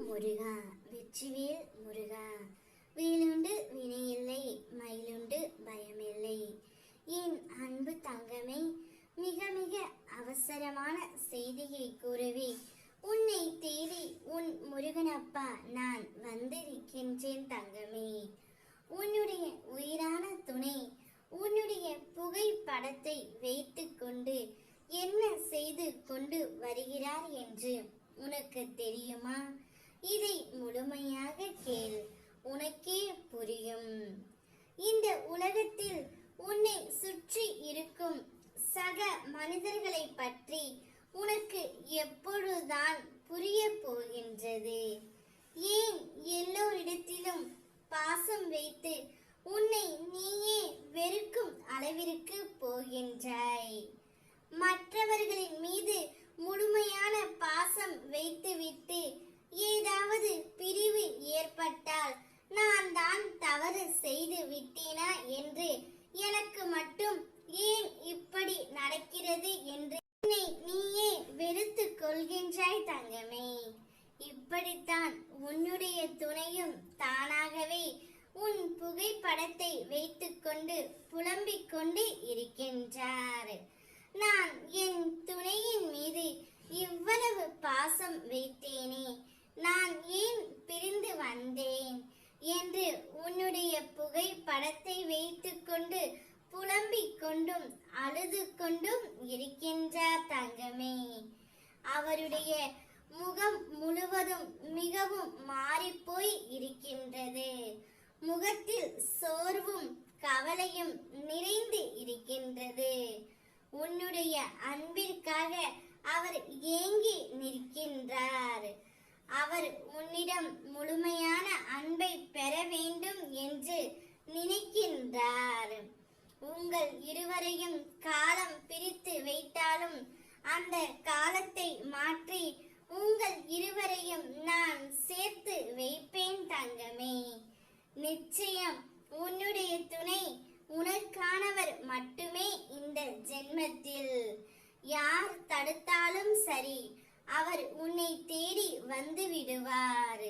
முருகா வெற்றிவேல் முருகா. வேலுண்டு வினையில்லை, மயிலுண்டு பயமில்லை. என் அன்பு தங்கமே, மிக மிக அவசரமான செய்தியை கூறவே உன்னை தேடி உன் முருகனப்பா நான் வந்திருக்கின்றேன் தங்கமே. உன்னுடைய உயிரான துணை உன்னுடைய புகைப்படத்தை வைத்துக்கொண்டு என்ன செய்து கொண்டு வருகிறார் என்று உனக்கு தெரியுமா? இதை முழுமையாக கேள், உனக்கே புரியும். இந்த உலகத்தில் உன்னை சுற்றி இருக்கும் சக மனிதர்களை பற்றி உனக்கு எப்பொழுதுதான் புரிய போகின்றது? ஏன் எல்லோரிடத்திலும் பாசம் வைத்து உன்னை நீயே வெறுக்கும் அளவிற்கு போகின்றாய்? மற்றவர்களின் மீது முழுமையான பாசம் வைத்துவிட்டு ஏதாவது பிரிவு ஏற்பட்டால் நான் தான் தவறு செய்து விட்டேனா என்று எனக்கு மட்டும் ஏன் இப்படி நடக்கிறது என்று உன்னை நீயே வெறுத்து கொள்கின்றாய் தங்கமே. இப்படித்தான் உன்னுடைய துணையும் தானாகவே உன் புகைப்படத்தை வைத்துக்கொண்டு புலம்பிக் கொண்டு இருக்கின்றார். நான் என் துணையின் மீது இவ்வளவு பாசம் வைத்தேனே, நான் ஏன் பிரிந்து வந்தேன் என்று உன்னுடைய புகைப்படத்தை வைத்துக்கொண்டு புலம்பிக் கொண்டும் அழுது கொண்டும் இருக்கின்றார் தங்கமே. அவருடைய முகம் முழுவதும் மிகவும் மாறிப்போய் இருக்கின்றது. முகத்தில் சோர்வும் கவலையும் நிறைந்து இருக்கின்றது. உன்னுடைய அன்பிற்காக அவர் ஏங்கி நிற்கின்றார். அவர் உன்னிடம் முழுமையான அன்பை பெற வேண்டும் என்று நினைக்கின்றார். உங்கள் இருவரையும் காலம் பிரித்து வைத்தாலும் அந்த காலத்தை மாற்றி உங்கள் இருவரையும் நான் சேர்த்து வைப்பேன் தங்கமே. நிச்சயம் உன்னுடைய துணை உனக்கானவர் மட்டுமே இந்த ஜென்மத்தில். யார் தடுத்தாலும் சரி, அவர் உன்னை தேடி வந்து விடுவார்.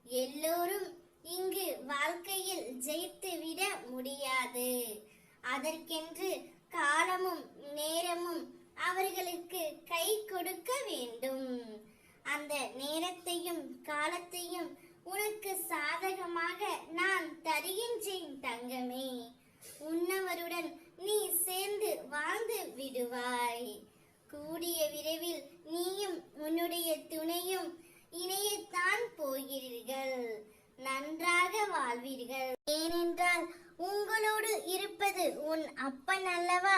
எல்லோரும் இங்கு வாழ்க்கையில் ஜெயித்து விட முடியாது. அதற்கென்று காலமும் நேரமும் அவர்களுக்கு கை கொடுக்க வேண்டும். அந்த நேரத்தையும் காலத்தையும் உனக்கு சாதகமாக நான் தருகின்றேன் தங்கமே. உன்னவருடன் நீ சேர்ந்து வாழ்ந்து விடுவாய். கூடிய விரைவில் நீயும் உன்னுடைய துணையும் இணையத்தான் போகிறீர்கள். நன்றாக வாழ்வீர்கள். ஏனென்றால் உங்களோடு இருப்பது உன் அப்பன் அல்லவா?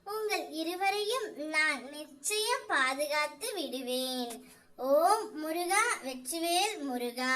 உங்கள் இருவரையும் நான் நிச்சயம் பாதுகாத்து விடுவேன். ஓம் முருகா வெற்றிவேல் முருகா.